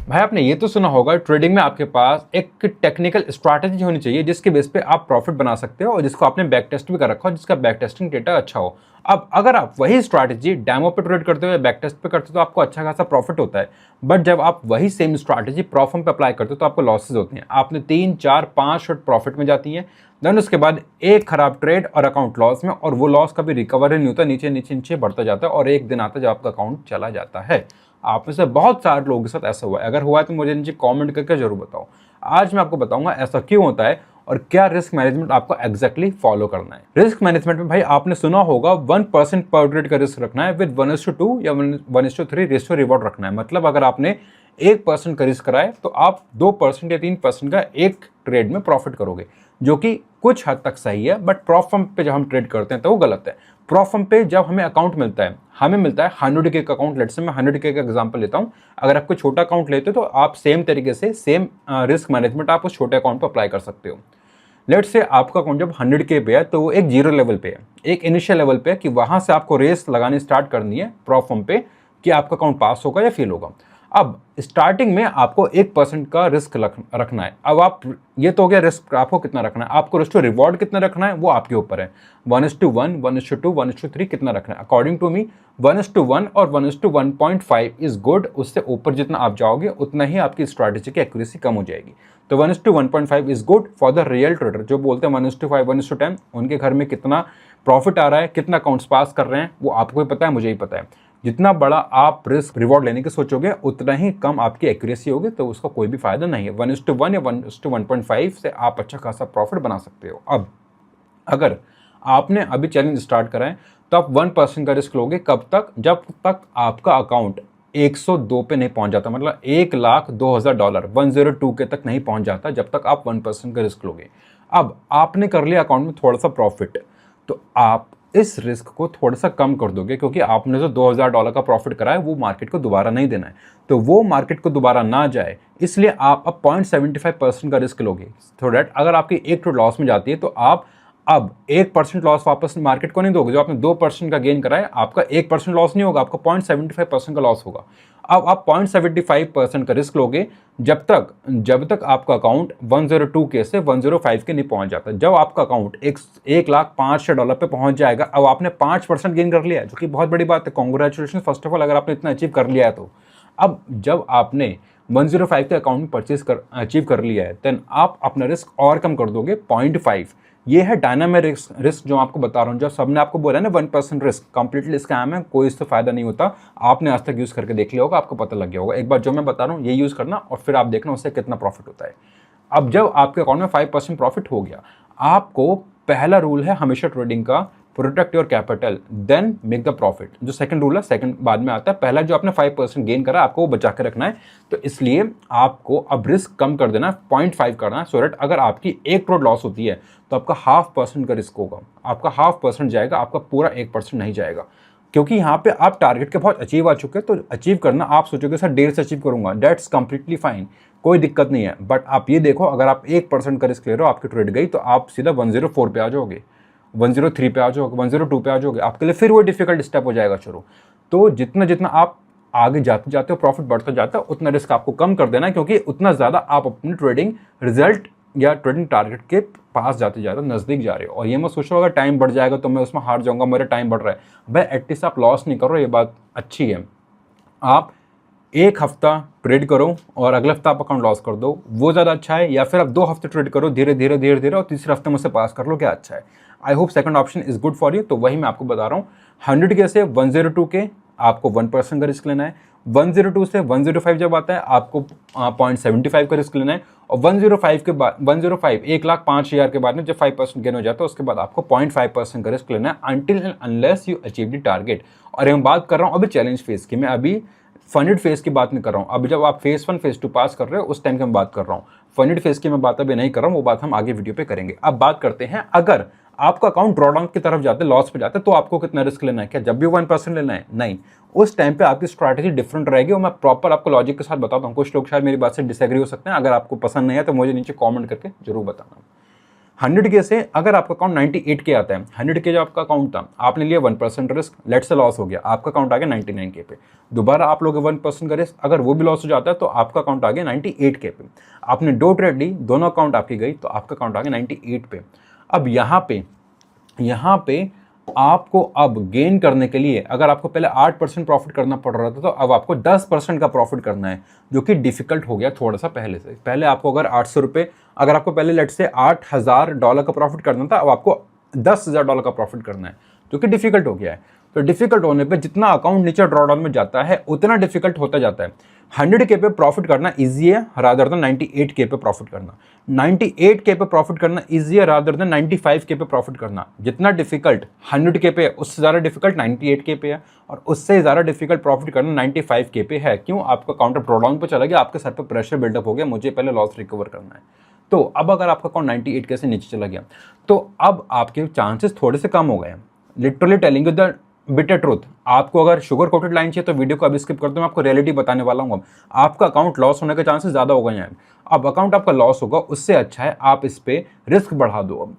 भाई आपने ये तो सुना होगा ट्रेडिंग में आपके पास एक टेक्निकल स्ट्रैटेजी होनी चाहिए जिसके बेस पे आप प्रॉफिट बना सकते हो और जिसको आपने बैक टेस्ट भी कर रखा हो, जिसका बैक टेस्टिंग डेटा अच्छा हो। अब अगर आप वही स्ट्रैटेजी डेमो पे ट्रेड करते हो या बैक टेस्ट पे करते हो तो आपको अच्छा खासा प्रॉफिट होता है। बट जब आप वही सेम स्ट्रैटेजी प्रॉफर्म पे अप्लाई करते हो तो आपको लॉसेज होते हैं। आपने 3 4 5 शॉट प्रॉफिट में जाती है, देन उसके बाद एक खराब ट्रेड और अकाउंट लॉस में, और वो लॉस कभी रिकवर ही नहीं होता, नीचे नीचे नीचे बढ़ता जाता है और एक दिन आता है जब आपका अकाउंट चला जाता है। आप में से बहुत सारे लोगों के साथ ऐसा हुआ है। अगर हुआ है तो मुझे नीचे कमेंट करके जरूर बताओ। आज मैं आपको बताऊंगा ऐसा क्यों होता है और क्या रिस्क मैनेजमेंट आपको एग्जैक्टली फॉलो करना है। रिस्क मैनेजमेंट में भाई आपने सुना होगा 1% पर ट्रेड का रिस्क रखना है विद 1:2 या 1:3 रेशियो रिवॉर्ड रखना है। मतलब अगर आपने 1% का रिस्क कराए तो आप 2% या 3% का एक ट्रेड में प्रॉफिट करोगे, जो कि कुछ हद तक सही है। बट प्रॉफर्म पे जब हम ट्रेड करते हैं तो वो गलत है। प्रॉफर्म पे जब हमें अकाउंट मिलता है, हमें मिलता है 100K का अकाउंट। लेट्स से मैं 100K का एग्जांपल लेता हूं। अगर आप कोई छोटा अकाउंट लेते हो तो आप सेम तरीके से सेम रिस्क मैनेजमेंट आप उस छोटे अकाउंट पर अप्लाई कर सकते हो। लेट्स से आपका अकाउंट जब 100K पे है तो वो एक जीरो लेवल पे है, एक इनिशियल लेवल पे है कि वहां से आपको रेस लगानी स्टार्ट करनी है प्रॉफर्म पे कि आपका अकाउंट पास होगा या फेल होगा। अब स्टार्टिंग में आपको 1% का रिस्क रखना है। अब आप, ये तो हो गया रिस्क आपको कितना रखना है। आपको रिस्क टू रिवॉर्ड कितना रखना है वो आपके ऊपर है। 1:1, 1:2, 1:3 कितना रखना है। अकॉर्डिंग टू मी 1:1 और 1:1.5 इज गुड। उससे ऊपर जितना आप जाओगे उतना ही आपकी स्ट्रैटेजी की एक्यूरेसी कम हो जाएगी। तो 1:1.5 is good for the real trader. जो बोलते हैं 1:5, 1:10, उनके घर में कितना प्रॉफिट आ रहा है, कितना अकाउंट्स पास कर रहे हैं, वो आपको ही पता है, मुझे ही पता है। जितना बड़ा आप रिस्क रिवॉर्ड लेने की सोचोगे उतना ही कम आपकी एक्यूरेसी होगी, तो उसका कोई भी फायदा नहीं है। 1:1 या 1:1.5 से आप अच्छा खासा प्रॉफिट बना सकते हो। अब अगर आपने अभी चैलेंज स्टार्ट करा है तो आप 1% का रिस्क लोगे कब तक, जब तक आपका अकाउंट 102 पे नहीं पहुंच जाता। मतलब $1,02,000 102K तक नहीं पहुंच जाता जब तक आप 1% का रिस्क लोगे। अब आपने कर लिया अकाउंट में थोड़ा सा प्रॉफिट, तो आप इस रिस्क को थोड़ा सा कम कर दोगे, क्योंकि आपने जो $2,000 का प्रॉफिट करा है वो मार्केट को दोबारा नहीं देना है। तो वो मार्केट को दोबारा ना जाए इसलिए आप अब 0.75% का रिस्क लोगे। सो दैट अगर आपकी एक ट्रेड लॉस में जाती है तो आप अब 1% लॉस वापस मार्केट को नहीं दोगे। जो आपने 2% का गेन करा है, आपका 1% लॉस नहीं होगा, आपका 0.75% का लॉस होगा। अब आप 0.75% का रिस्क लोगे जब तक आपका अकाउंट 102K से 105K नहीं पहुंच जाता। जब आपका अकाउंट $1,05,000 पे पहुंच जाएगा, अब आपने 5% गेन कर लिया है, जो कि बहुत बड़ी बात है। कॉन्ग्रेचुलेशन फर्स्ट ऑफ ऑल, अगर आपने इतना अचीव कर लिया है तो। अब जब आपने 105 के अकाउंट में अचीव कर लिया है, देन आप अपना रिस्क और कम कर दोगे 0.5। ये है डायनामिक रिस्क जो आपको बता रहा हूँ। जब सबने आपको बोला ना 1% रिस्क कंप्लीटली स्कैम है, कोई इससे फायदा नहीं होता। आपने आज तक यूज करके देख लिया होगा, आपको पता लग गया होगा। एक बार जो मैं बता रहा हूँ ये यूज करना और फिर आप देखना उससे कितना प्रॉफिट होता है। अब जब आपके अकाउंट में 5% प्रॉफिट हो गया, आपको पहला रूल है हमेशा ट्रेडिंग का, protect your capital then make the profit. जो सेकंड रूल है, सेकंड बाद में आता है। पहला जो आपने 5% गेन करा आपको वो बचा के रखना है। तो इसलिए आपको अब रिस्क कम कर देना है, 0.5 करना है। सो दैट अगर आपकी एक करोड़ लॉस होती है तो आपका 0.5% का रिस्क होगा। आपका 0.5% जाएगा, आपका पूरा 1% नहीं जाएगा। क्योंकि यहाँ पे आप टारगेट के बहुत अचीव आ चुके हैं, तो अचीव करना आप सोचोगे सर 1.5 से अचीव करूंगा, दैट्स कंप्लीटली फाइन, कोई दिक्कत नहीं है। बट आप ये देखो, अगर आप 1% का रिस्क ले रहे हो, आपकी ट्रेड गई तो आप सीधा 104 पे आ जाओगे, 103 पे आ जाओगे, 102 पे आ जाओगे। आपके लिए फिर वो डिफिकल्ट स्टेप हो जाएगा शुरू। तो जितना जितना आप आगे जाते जाते हो, प्रॉफिट बढ़ता जाता है, उतना रिस्क आपको कम कर देना है, क्योंकि उतना ज़्यादा आप अपनी ट्रेडिंग रिजल्ट या ट्रेडिंग टारगेट के पास जाते जा रहे हो, नज़दीक जा रहे हो। और ये मत सोचो अगर टाइम बढ़ जाएगा तो मैं उसमें हार जाऊंगा, मेरा टाइम बढ़ रहा है। भाई एटलीस्ट आप लॉस नहीं करो, ये बात अच्छी है। आप एक हफ्ता ट्रेड करो और अगले हफ्ता आप अकाउंट लॉस कर दो, वो ज़्यादा अच्छा है। या फिर आप 2 हफ्ते ट्रेड करो धीरे धीरे धीरे धीरे और तीसरे हफ्ते मुझसे पास कर लो, क्या अच्छा है। I hope second option is good for you. तो वही मैं आपको बता रहा हूँ, 100K से 102K आपको 1% का रिस्क लेना है। 102 से 105 जब आता है आपको 0.75 का रिस्क लेना है। और 105 के बाद 105 1,05,000 के बाद में जब 5% गेन हो जाता है उसके बाद आपको 0.5% का रिस्क लेना है, until and unless you achieve the target. और मैं बात कर रहा हूँ अभी चैलेंज फेज की, मैं अभी फंडेड फेज की बात नहीं कर रहा हूँ। अब जब आप फेज 1 फेज 2 पास कर रहे हो उस टाइम की मैं बात कर रहा हूँ। फंडेड फेज की मैं बात अभी नहीं कर रहा हूँ, वो बात हम आगे वीडियो पे करेंगे। अब बात करते हैं, अगर आपका अकाउंट ड्रॉडाउन की तरफ जाते, लॉस पे जाते, तो आपको कितना रिस्क लेना है। क्या जब भी 1% लेना है? नहीं, उस टाइम पे आपकी स्ट्रैटेजी डिफरेंट रहेगी और मैं प्रॉपर आपको लॉजिक के साथ बताता हूँ। कुछ लोग शायद मेरी बात से डिसएग्री हो सकते हैं, अगर आपको पसंद नहीं है तो मुझे नीचे कमेंट करके जरूर बताना। 100 के से अगर आपका अकाउंट 98 के आता है, 100 के जो आपका अकाउंट था, आपने लिया 1% रिस्क, लेट से लॉस हो गया, आपका अकाउंट आ गया 99 के पे। दोबारा आप लोगे 1% का रिस्क, अगर वो भी लॉस हो जाता है तो आपका अकाउंट आ गया 98 के पे। आपने 2 ट्रेड ली, दोनों अकाउंट आपकी गई, तो आपका अकाउंट आ गया 98 पे। अब यहाँ पे आपको अब गेन करने के लिए, अगर आपको पहले 8% प्रॉफिट करना पड़ रहा था, तो अब आपको 10% का प्रॉफिट करना है, जो कि डिफिकल्ट हो गया थोड़ा सा पहले से। पहले आपको अगर 800 रुपये, अगर आपको पहले लेट से $8,000 का प्रॉफिट करना था, अब आपको $10,000 का प्रॉफिट करना है, जो कि डिफिकल्ट हो गया है। तो डिफिकल्ट होने पे जितना अकाउंट नीचे ड्रॉडाउन में जाता है उतना डिफिकल्ट होता जाता है। 100 के पे प्रॉफिट करना ईजी है रादर देन 98 के पे प्रॉफिट करना। 98 के पे प्रॉफिट करना ईजी है रादर देन 95 के पे प्रॉफिट करना। जितना डिफिकल्ट 100 के पे है, उससे ज़्यादा डिफिकल्ट 98 के पे है, और उससे ज़्यादा डिफिकल्ट प्रॉफिट करना 95 के पे है। क्यों? आपका काउंटर ड्रॉडाउन पर चला गया, आपके सर पर प्रेशर बिल्डअप हो गया, मुझे पहले लॉस रिकवर करना है। तो अब अगर आपका अकाउंट 98 के से नीचे चला गया, तो अब आपके चांसेस थोड़े से कम हो गए हैं। Literally telling you the bitter truth. आपको अगर शुगर कोटेड लाइन चाहिए तो वीडियो को अभी स्किप कर दो, मैं आपको रियलिटी बताने वाला हूँ। अब आपका अकाउंट लॉस होने के चांसेस ज़्यादा हो गए हैं। अब अकाउंट आपका लॉस होगा, उससे अच्छा है आप इस पे रिस्क बढ़ा दो। अब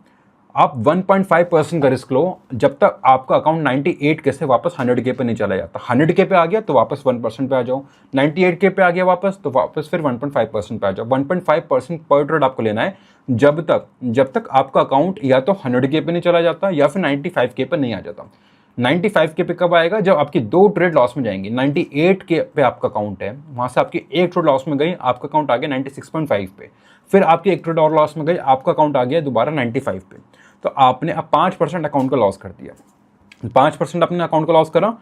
आप 1.5% का रिस्क लो, जब तक आपका अकाउंट 98 के से वापस 100 के पे नहीं चला जाता। 100 के पे आ गया तो वापस 1% पे आ जाओ, 98 के पे आ गया वापस, तो वापस फिर 1.5% पे आ जाओ। 1.5% पर ट्रेड आपको लेना है, जब तक आपका अकाउंट या तो 100 के पे नहीं चला जाता या फिर 95 के पे नहीं आ जाता। 95 के पे कब आएगा? जब आपकी 2 ट्रेड लॉस में जाएंगी। 98 के पे आपका अकाउंट है, वहाँ से आपकी एक ट्रेड लॉस में गई, आपका अकाउंट आ गया 96.5 पे। फिर आपकी एक ट्रेड और लॉस में गई, आपका अकाउंट आ गया दोबारा 95 पे। तो आपने अब 5% अकाउंट का लॉस कर दिया। 5% अपने अकाउंट का लॉस करा,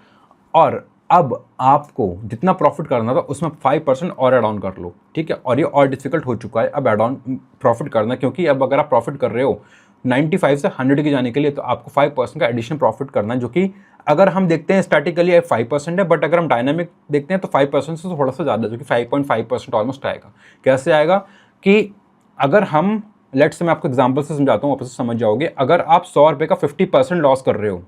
और अब आपको जितना प्रॉफिट करना था उसमें 5% और एड ऑन कर लो, ठीक है। और ये और डिफिकल्ट हो चुका है अब एड ऑन प्रॉफिट करना, क्योंकि अब अगर आप प्रॉफिट कर रहे हो 95 से 100 के जाने के लिए, तो आपको 5% का एडिशनल प्रॉफिट करना है, जो कि अगर हम देखते हैं स्टैटिकली 5% है, बट अगर हम डायनामिक देखते हैं तो 5% से थोड़ा सा ज़्यादा, जो कि 5.5% ऑलमोस्ट आएगा। कैसे आएगा कि अगर हम लेट्स से मैं आपको एग्जांपल से समझाता हूँ, आप समझ जाओगे। अगर आप 100 रुपये का 50% लॉस कर रहे हो,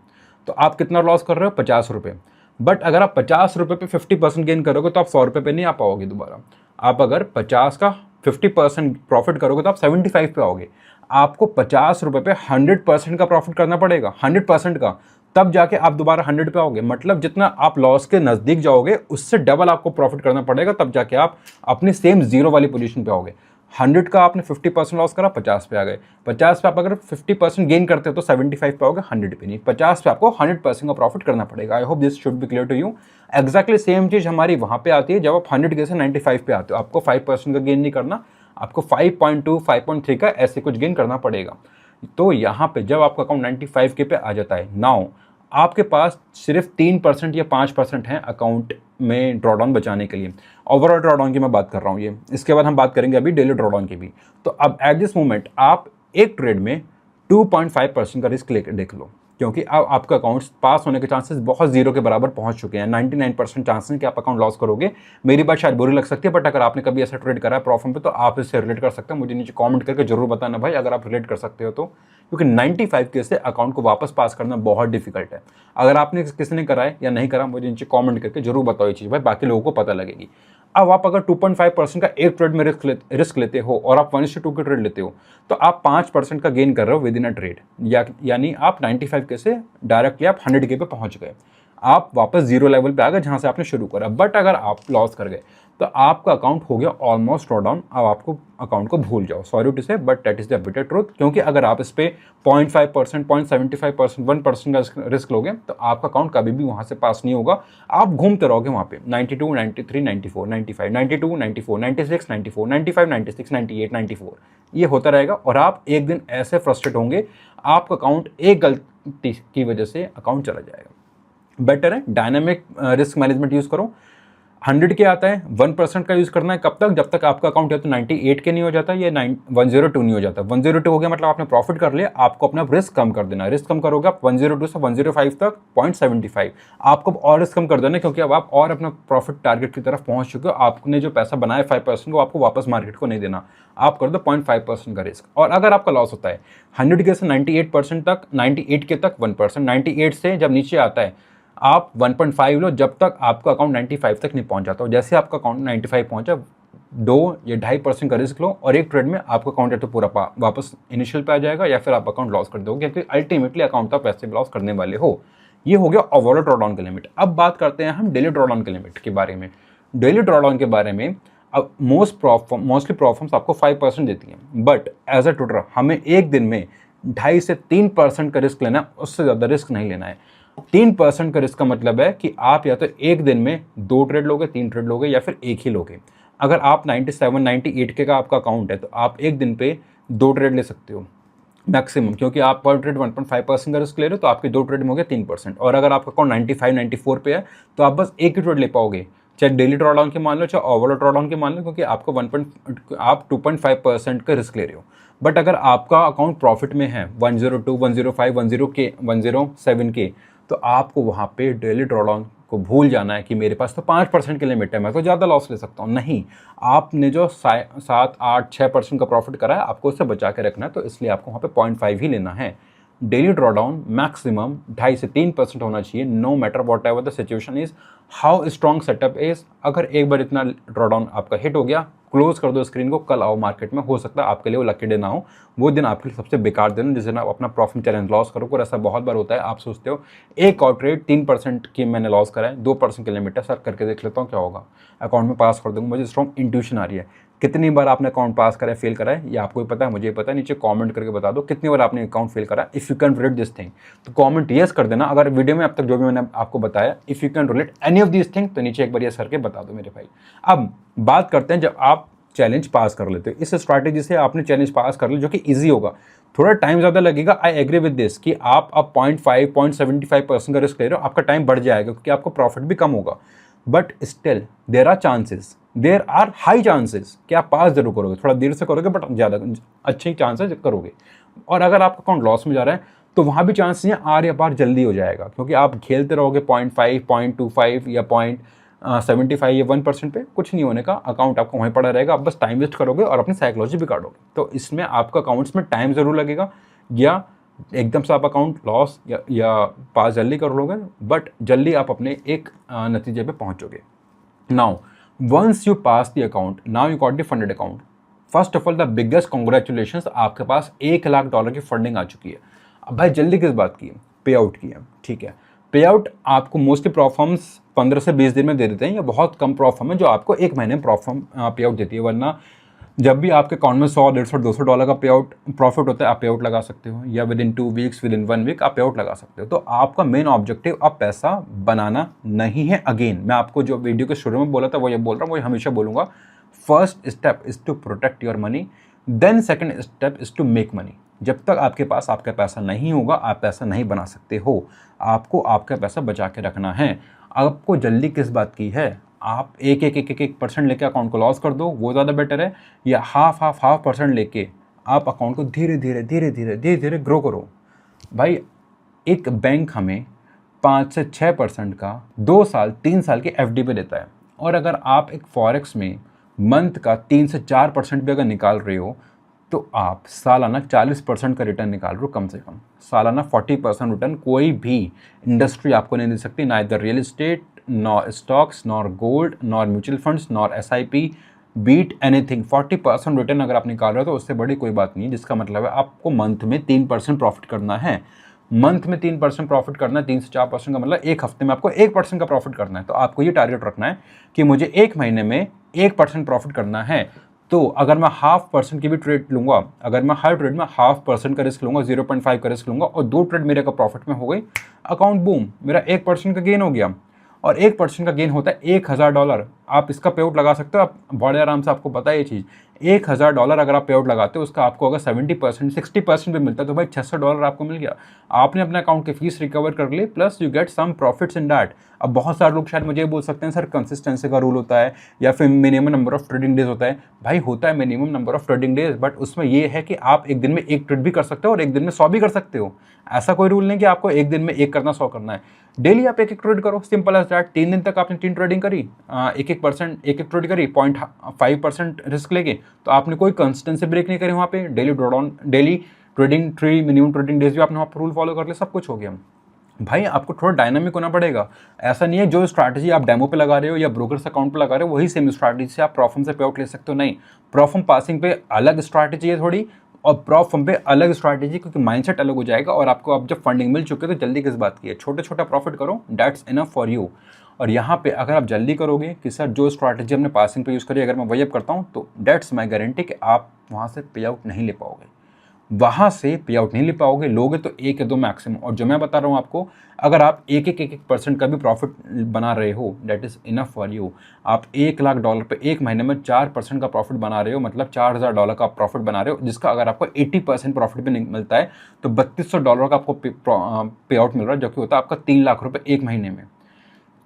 तो आप कितना लॉस कर रहे हो? 50 रुपये। बट अगर आप 50 रुपये पे 50% गेन करोगे तो आप 100 रुपये पे नहीं आ पाओगे दोबारा। आप अगर 50 का 50% प्रॉफिट करोगे तो आप 75 पे आओगे। आपको 50 रुपये पे 100% का प्रॉफिट करना पड़ेगा, 100% का, तब जाके आप दोबारा 100 पे आओगे। मतलब जितना आप लॉस के नज़दीक जाओगे उससे डबल आपको प्रॉफिट करना पड़ेगा, तब जाके आप अपनी सेम जीरो वाली पोजीशन पे आओगे। 100 का आपने 50% लॉस करा, 50 पे आ गए। 50 पे आप अगर 50% गेन करते हो तो 75 पे आओगे, 100 पे नहीं। 50 पे आपको 100% का प्रॉफिट करना पड़ेगा। I hope this should be clear to you. Exactly same चीज़ हमारी वहाँ पे आती है जब आप 100 के से 95 पे आते हो। आपको 5% का गेन नहीं करना, आपको 5.2 5.3 का ऐसे कुछ गेन करना पड़ेगा। तो यहाँ पे जब आपका अकाउंट 95 के पे आ जाता है, नाउ आपके पास सिर्फ 3% या 5% है अकाउंट में ड्रॉडाउन बचाने के लिए। ओवरऑल ड्रॉडाउन की मैं बात कर रहा हूँ ये, इसके बाद हम बात करेंगे अभी डेली ड्रॉडाउन की भी। तो अब एट दिस मोमेंट आप एक ट्रेड में 2.5% का रिस्क लेकर देख लो, क्योंकि अब आपका अकाउंट पास होने के चांसेस बहुत जीरो के बराबर पहुंच चुके हैं। 99% चांसेस हैं कि आप अकाउंट लॉस करोगे। मेरी बात शायद बुरी लग सकती है, बट अगर आपने कभी ऐसा ट्रेड करा है प्रॉफिट पे तो आप इससे रिलेट कर सकते हैं। मुझे नीचे कमेंट करके जरूर बताना भाई अगर आप रिलेट कर सकते हो तो, क्योंकि 95 के से अकाउंट को वापस पास करना बहुत डिफिकल्ट है। अगर आपने किसी ने करा है या नहीं करा, मुझे नीचे कॉमेंट करके जरूर बताओ ये चीज़ भाई, बाकी लोगों को पता लगेगी। अब आप अगर 2.5% का एक ट्रेड में रिस्क लेते हो और आप 1:2 के ट्रेड लेते हो, तो आप 5% का गेन कर रहे हो विद इन अ ट्रेड, यानी आप 95 के से डायरेक्टली आप 100 के पे पहुंच गए। आप वापस जीरो लेवल पे आ गए जहां से आपने शुरू करा। बट अगर आप लॉस कर गए तो आपका अकाउंट हो गया ऑलमोस्ट ड्रॉ डाउन। अब आपको अकाउंट को भूल जाओ, सॉरी टू से, but that is the bitter truth. क्योंकि अगर आप इस पे 0.5%, 0.75%, 1% का रिस्क लोगे तो आपका अकाउंट कभी भी वहां से पास नहीं होगा। आप घूमते रहोगे वहां पे 92, 93, 94, 95, 92, 94, 96, 94, 95, 96, 98, 94, ये होता रहेगा। और आप एक दिन ऐसे फ्रस्ट्रेट होंगे, आपका अकाउंट एक गलती की वजह से अकाउंट चला जाएगा। बेटर है डायनामिक रिस्क मैनेजमेंट यूज़ करो। 100 के आता है, 1% का यूज़ करना है। कब तक? जब तक आपका अकाउंट या तो 98 के नहीं हो जाता या 102 नहीं हो जाता। 102 हो गया मतलब आपने प्रॉफिट कर लिया, आपको अपना रिस्क कम कर देना है। रिस्क कम करोगे आप 102 से 105 तक 0.75, आपको और रिस्क कम कर देना है, क्योंकि अब आप और अपना प्रॉफिट टारगेट की तरफ पहुंच चुके हो। आपने जो पैसा बनाया 5% को आपको वापस मार्केट को नहीं देना, आप कर दो 0.5% का रिस्क। और अगर आपका लॉस होता है 100 के से 98% तक, 98 के तक 1%, 98 से जब नीचे आता है आप 1.5 लो, जब तक आपका अकाउंट 95 तक नहीं पहुंच जाता। जैसे आपका अकाउंट 95 पहुंचा, 2 या 2.5% का रिस्क लो और एक ट्रेड में आपका अकाउंट है तो पूरा वापस इनिशियल पे आ जाएगा या फिर आप अकाउंट लॉस कर दोगे, क्योंकि अल्टीमेटली अकाउंट आप पैसे लॉस करने वाले हो। ये हो गया ओवरऑल ड्रॉडाउन का लिमिट। अब बात करते हैं हम डेली ड्रॉडाउन के लिमिट के बारे में। डेली ड्रॉडाउन के बारे में अब मोस्टली प्रोफर्म्स आपको 5% देती हैं, बट एज अ ट्रेडर हमें एक दिन में 2.5 से 3% का रिस्क लेना है, उससे ज़्यादा रिस्क नहीं लेना है। 3% का रिस्क का मतलब है कि आप या तो एक दिन में 2 ट्रेड लोगे, 3 ट्रेड लोगे या फिर एक ही लोगे। अगर आप 97 98 के का आपका अकाउंट है तो आप एक दिन पे 2 ट्रेड ले सकते हो मैक्सिमम, क्योंकि आप पर ट्रेड 1.5% का रिस्क ले रहे हो तो आपके 2 ट्रेड में हो गया 3%। और अगर आपका अकाउंट 95 94 पे है तो आप बस एक ही ट्रेड ले पाओगे, चाहे डेली ड्रॉडाउन के मान लो चाहे ओवरऑल ड्रॉडाउन के मान लो, क्योंकि आपको आप 2.5% का रिस्क ले रहे हो। बट अगर आपका अकाउंट प्रॉफिट में है 102 105 107 के, तो आपको वहाँ पे डेली ड्रॉडाउन को भूल जाना है कि मेरे पास तो 5% की लिमिट है, मैं तो ज़्यादा लॉस ले सकता हूँ। नहीं, आपने जो 7 8 6% का प्रॉफिट करा है आपको उससे बचा के रखना है, तो इसलिए आपको वहाँ पे 0.5 ही लेना है। डेली ड्रॉडाउन मैक्सिमम 2.5 से 3% होना चाहिए, no matter what ever the situation is, how strong setup is. अगर एक बार इतना ड्रॉडाउन आपका हिट हो गया, क्लोज कर दो स्क्रीन को, कल आओ मार्केट में। हो सकता है आपके लिए वो लकी डे ना हो, वो दिन आपके लिए सबसे बेकार दिन, जिस दिन आप अपना प्रॉफिट चैलेंज लॉस करो। और ऐसा बहुत बार होता है, आप सोचते हो एक और ट्रेड 3% की मैंने लॉस करा है, 2% की लिमिट है, सर करके देख लेता हूँ क्या होगा, अकाउंट में पास कर दूँगा। मुझे स्ट्रॉन्ग इंट्यूशन आ रही है। कितनी बार आपने अकाउंट पास करा है, फेल करा है, ये आपको ही पता है, मुझे ही पता है। नीचे कमेंट करके बता दो कितनी बार आपने अकाउंट फेल करा। If you can relate this thing तो कमेंट यस कर देना। अगर वीडियो में अब तक जो भी मैंने आपको बताया, if you can relate any of this thing, तो नीचे एक बार यस करके बता दो मेरे भाई। अब बात करते हैं जब आप चैलेंज पास कर लेते हो, इस स्ट्रैटेजी से आपने चैलेंज पास कर लिया जो कि ईजी होगा, थोड़ा टाइम ज़्यादा लगेगा। आई एग्री विद दिस कि आप अब 0.5 0.75% का रिस्क ले रहे हो, आपका टाइम बढ़ जाएगा क्योंकि आपको प्रॉफिट भी कम होगा। But still there are high chances कि आप पास जरूर करोगे, थोड़ा देर से करोगे बट ज़्यादा अच्छे चांसेस करोगे। और अगर आपका अकाउंट लॉस में जा रहा है तो वहाँ भी चांसेस हैं आर या पार जल्दी हो जाएगा, क्योंकि आप खेलते रहोगे 0.5 0.25 या 0.75 या 1% पे, कुछ नहीं होने का, अकाउंट आपका वहीं पड़ा रहेगा। आप बस टाइम वेस्ट करोगे और अपनी साइकोलॉजी बिगाड़ोगे। तो इसमें आपका अकाउंट्स में टाइम ज़रूर लगेगा, या एकदम से आप अकाउंट लॉस या पास जल्दी कर लोगे, बट जल्दी आप अपने एक नतीजे पे पहुंचोगे। Now once you pass the account, now you got the funded account. First of all the biggest congratulation, आपके पास $1,00,000 की फंडिंग आ चुकी है। अब भाई जल्दी किस बात की है, पे आउट की है, ठीक है। पे आउट आपको मोस्टली प्रॉफर्म्स 15 से 20 दिन में दे देते हैं, या बहुत कम प्रॉफर्म है जो आपको एक महीने में प्रॉफर्म पे आउट देती है। वरना जब भी आपके अकाउंट में $100 $150 $200 का पे आउट प्रॉफिट होता है, आप पे आउट लगा सकते हो, या within 2 weeks within 1 week आप पे आउट लगा सकते हो। तो आपका मेन ऑब्जेक्टिव अब पैसा बनाना नहीं है। अगेन मैं आपको जो वीडियो के शुरू में बोला था वो ये बोल रहा हूँ, वो हमेशा बोलूँगा। First step is to protect your money, then second step is to make money. जब तक आपके पास आपका पैसा नहीं होगा, आप पैसा नहीं बना सकते हो। आपको आपका पैसा बचा के रखना है। आपको जल्दी किस बात की है, आप 1% लेके अकाउंट को लॉस कर दो, वो ज़्यादा बेटर है, या हाफ % लेके आप अकाउंट को धीरे धीरे ग्रो करो। भाई एक बैंक हमें 5 से 6% का 2 साल 3 साल की FD पे देता है, और अगर आप एक फॉरेक्स में मंथ का 3 से 4% भी अगर निकाल रहे हो तो आप सालाना 40% का रिटर्न निकाल रहे हो कम से कम। सालाना 40% रिटर्न कोई भी इंडस्ट्री आपको नहीं दे सकती, ना इधर real estate, nor stocks, nor gold, nor mutual funds, nor SIP, beat anything. 40% return अगर आप निकाल रहे हो तो उससे बड़ी कोई बात नहीं, जिसका मतलब है आपको मंथ में 3% प्रॉफिट करना है। मंथ में 3% प्रॉफिट करना है, 3 से 4% का मतलब एक हफ्ते में आपको 1% का प्रॉफिट करना है। तो आपको ये टारगेट रखना है कि मुझे एक महीने में 1% प्रॉफिट करना है। तो अगर मैं 0.5% की भी ट्रेड लूँगा, अगर मैं हर ट्रेड में 0.5% का रिस्क लूँगा, 0.5 का रिस्क लूँगा, और 2 ट्रेड मेरे का प्रॉफिट में हो गई, अकाउंट बूम, मेरा 1% का गेन हो गया। और 1% का गेन होता है $1,000। आप इसका पे आउट लगा सकते हो, आप बड़े आराम से, आपको पता है ये चीज़। $1,000 अगर आप पे आउट लगाते हो, उसका आपको अगर 70% 60% भी मिलता है तो भाई $600 आपको मिल गया। आपने अपने अकाउंट की फीस रिकवर कर ली, plus you get some profits in that. अब बहुत सारे लोग शायद मुझे बोल सकते हैं सर कंसिस्टेंसी का रूल होता है या फिर minimum number of trading days होता है। भाई होता है minimum number of trading days, but उसमें ये है कि आप एक दिन में 1 ट्रेड भी कर सकते हो और एक दिन में 100 भी कर सकते हो। ऐसा कोई रूल नहीं कि आपको एक दिन में 1 करना 100 करना है। डेली आप एक ट्रेड करो, सिंपल एज दैट। 3 दिन तक आपने 3 ट्रेडिंग करी, एक ट्रेड करी, 0.5% रिस्क लेके, तो आपने कोई कंसिस्टेंसी ब्रेक नहीं करी वहाँ पे। Daily drawdown, daily trading tree, minimum trading days भी आपने वहाँ पर रूल फॉलो कर लिया, सब कुछ हो गया। भाई आपको थोड़ा डायनामिक होना पड़ेगा। ऐसा नहीं है जो स्ट्रैटेजी आप डेमो पे लगा रहे हो या ब्रोकर्स अकाउंट पे लगा रहे हो वही सेम स्ट्रैटेजी से आप प्रॉफर्म से पे आउट ले सकते हो, नहीं। प्रॉफर्म पासिंग पे अलग स्ट्रैटेजी है थोड़ी, और प्रॉफर्म पे अलग स्ट्रैटेजी, क्योंकि माइंडसेट अलग हो जाएगा। और आपको अब जब फंडिंग मिल चुके तो जल्दी किस बात की है, छोटे छोटा प्रॉफिट करो, दैट्स इनफ फॉर यू। और यहाँ पे अगर आप जल्दी करोगे कि सर जो स्ट्रैटेजी हमने पासिंग पे यूज़ करी अगर मैं वही अब करता हूँ, तो दैट्स माई गारंटी कि आप वहाँ से पे आउट नहीं ले पाओगे, वहाँ से पे आउट नहीं ले पाओगे। लोगे तो 1 या 2 मैक्सिमम। और जो मैं बता रहा हूँ आपको, अगर आप 1% का भी प्रॉफिट बना रहे हो, that is enough for you. आप $1,00,000 पे एक महीने में 4% का प्रॉफिट बना रहे हो, मतलब $4,000 का प्रॉफिट बना रहे हो, जिसका अगर आपको 80% प्रॉफिट भी मिलता है तो $3,200 का आपको पे आउट मिल रहा है, जो कि होता है आपका ₹3,00,000 एक महीने में।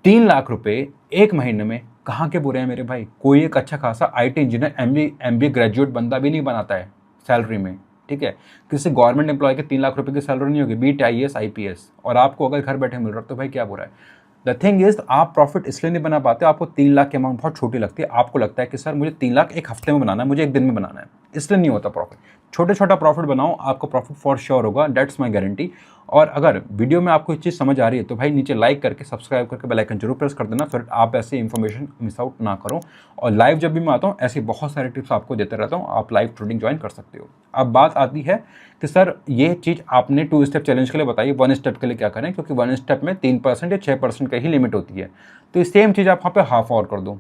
₹3,00,000 एक महीने में कहाँ के बुरे हैं मेरे भाई। कोई एक अच्छा खासा IT इंजीनियर MBA ग्रेजुएट बंदा भी नहीं बनाता है सैलरी में, ठीक है। किसी गवर्नमेंट एम्प्लॉय के ₹3,00,000 की सैलरी नहीं होगी, बीट IAS IPS, और आपको अगर घर बैठे मिल रहा है तो भाई क्या बुरा है। द थिंग इज आप प्रॉफिट इसलिए नहीं बना पाते, आपको 3,00,000 की अमाउंट बहुत छोटी लगती है। आपको लगता है कि सर मुझे 3,00,000 एक हफ्ते में बनाना है, मुझे एक दिन में बनाना है, इसलिए नहीं होता प्रॉफिट। छोटे छोटा प्रॉफिट बनाओ, आपको प्रॉफिट फॉर श्योर होगा, दैट्स माई गारंटी। और अगर वीडियो में आपको ये चीज़ समझ आ रही है तो भाई नीचे लाइक करके सब्सक्राइब करके बेल आइकन जरूर प्रेस कर देना, सो आप ऐसी इन्फॉर्मेशन मिस आउट ना करो। और लाइव जब भी मैं आता हूँ ऐसी बहुत सारे टिप्स आपको देते रहता हूँ, आप लाइव ट्रेडिंग ज्वाइन कर सकते हो। अब बात आती है कि सर ये चीज़ आपने 2 स्टेप चैलेंज के लिए बताई, 1 स्टेप के लिए क्या करें, क्योंकि 1 स्टेप में 3% या 6% का ही लिमिट होती है। तो सेम चीज़ आप वहाँ पे हाफ और कर दो,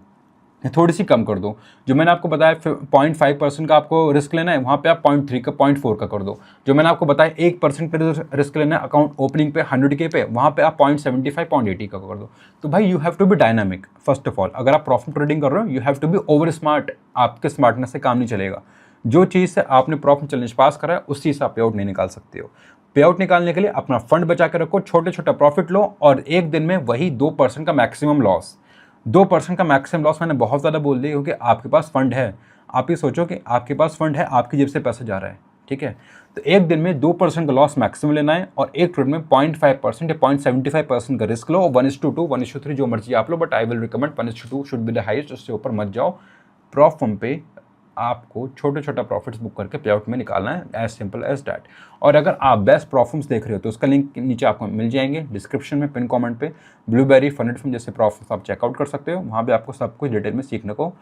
थोड़ी सी कम कर दो। जो मैंने आपको बताया 0.5% का आपको रिस्क लेना है, वहाँ पे आप 0.3 का 0.4 का कर दो। जो मैंने आपको बताया 1% का रिस्क लेना है अकाउंट ओपनिंग पे 100K पे, वहाँ पे आप 0.75 0.80 का कर दो। तो भाई you have to be dynamic. First of all अगर आप प्रॉफिट ट्रेडिंग कर रहे हो, you have to be over smart. आपके स्मार्टनेस से काम नहीं चलेगा। जो चीज़ से आपने प्रॉफिट चैलेंज पास करा है उस चीज़ से आप पे आउट नहीं निकाल सकते हो। पे आउट निकालने के लिए अपना फंड बचा के रखो, छोटे छोटा प्रॉफिट लो, और एक दिन में वही 2% का मैक्सिमम लॉस। 2% का मैक्सिमम लॉस मैंने बहुत ज़्यादा बोल दिया, क्योंकि आपके पास फंड है। आप ये सोचो कि आपके पास फंड है, आपकी जेब से पैसा जा रहा है, ठीक है। तो एक दिन में 2% का लॉस मैक्सिमम लेना है, और एक ट्रेड में 0.5% या 0.75% का रिस्क लो। 1:2 1:3 जो मर्जी आप लो, but I will recommend 1:2 should be the highest, उससे ऊपर मत जाओ। प्रॉफर्म पे आपको छोटे छोटा प्रॉफिट्स बुक करके पे आउट में निकालना है, एज सिंपल एज डैट। और अगर आप बेस्ट प्रॉफिट्स देख रहे हो तो उसका लिंक नीचे आपको मिल जाएंगे डिस्क्रिप्शन में, पिन कमेंट पे। ब्लूबेरी फंड फर्म जैसे प्रॉफिट्स आप चेकआउट कर सकते हो, वहाँ पे आपको सब कुछ डिटेल में सीखने को,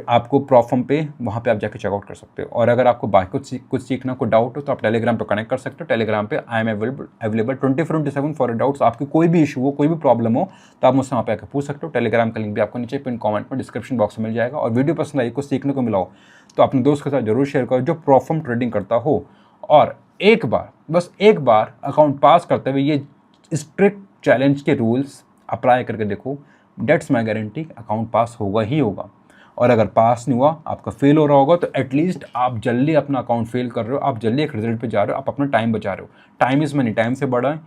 आपको प्रॉफर्म पे वहाँ पे आप जाके चेकआउट कर सकते हो। और अगर आपको बाकी कुछ सीखना को डाउट हो तो आप टेलीग्राम पे कनेक्ट कर सकते हो। टेलीग्राम पे I am available 24/7 for doubts. आपकी कोई भी इशू हो, कोई भी प्रॉब्लम हो, तो आप मुझसे वहाँ पे आकर पूछ सकते हो। टेलीग्राम का लिंक भी आपको नीचे पिन कमेंट में डिस्क्रिप्शन बॉक्स में मिल जाएगा। और वीडियो पसंद आई, कुछ सीखने को मिला हो तो अपने दोस्त के साथ जरूर शेयर करो जो प्रॉफर्म ट्रेडिंग करता हो। और एक बार, बस एक बार अकाउंट पास करते हुए ये स्ट्रिक्ट चैलेंज के रूल्स अप्लाई करके देखो, डेट्स माई गारंटी अकाउंट पास होगा ही होगा। और अगर पास नहीं हुआ, आपका फेल हो रहा होगा, तो एटलीस्ट आप जल्दी अपना अकाउंट फेल कर रहे हो, आप जल्दी एक रिजल्ट पे जा रहे हो, आप अपना टाइम बचा रहे हो। टाइम इज़ मनी, टाइम से बड़ा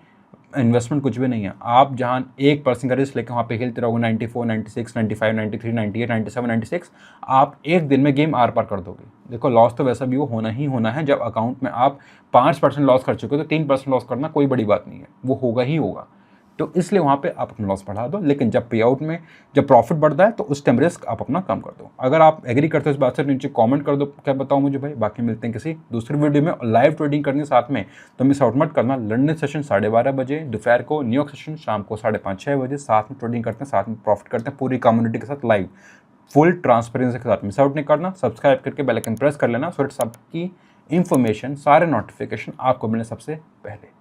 इन्वेस्टमेंट कुछ भी नहीं है। आप जहाँ 1% का रिस्क लेकर वहाँ पे खेलते रहोगे 94, 96, 95, 93, 98, 97, 96, आप एक दिन में गेम आर पार कर दोगे। देखो लॉस तो वैसा भी वो होना ही होना है। जब अकाउंट में आप 5% लॉस कर चुके हो तो 3% लॉस करना कोई बड़ी बात नहीं है, वो होगा ही होगा। तो इसलिए वहाँ पे आप अपना लॉस बढ़ा दो, लेकिन जब पे आउट में जब प्रॉफिट बढ़ता है तो उस टाइम रिस्क आप अपना कम कर दो। अगर आप एग्री करते हो इस बात से नीचे कमेंट कर दो, क्या बताऊँ मुझे भाई। बाकी मिलते हैं किसी दूसरी वीडियो में। लाइव ट्रेडिंग करने साथ में तो मिस आउट मत करना। लंदन सेशन 12:30 बजे दोपहर को, न्यूयॉर्क सेशन शाम को 5:30-6 बजे। साथ में ट्रेडिंग करते हैं, साथ में प्रॉफिट करते हैं, पूरी कम्युनिटी के साथ लाइव फुल ट्रांसपेरेंसी के साथ। मिस आउट नहीं करना, सब्सक्राइब करके बेल आइकन प्रेस कर लेना, सो सबकी इंफॉर्मेशन, सारे नोटिफिकेशन आपको मिलने सबसे पहले।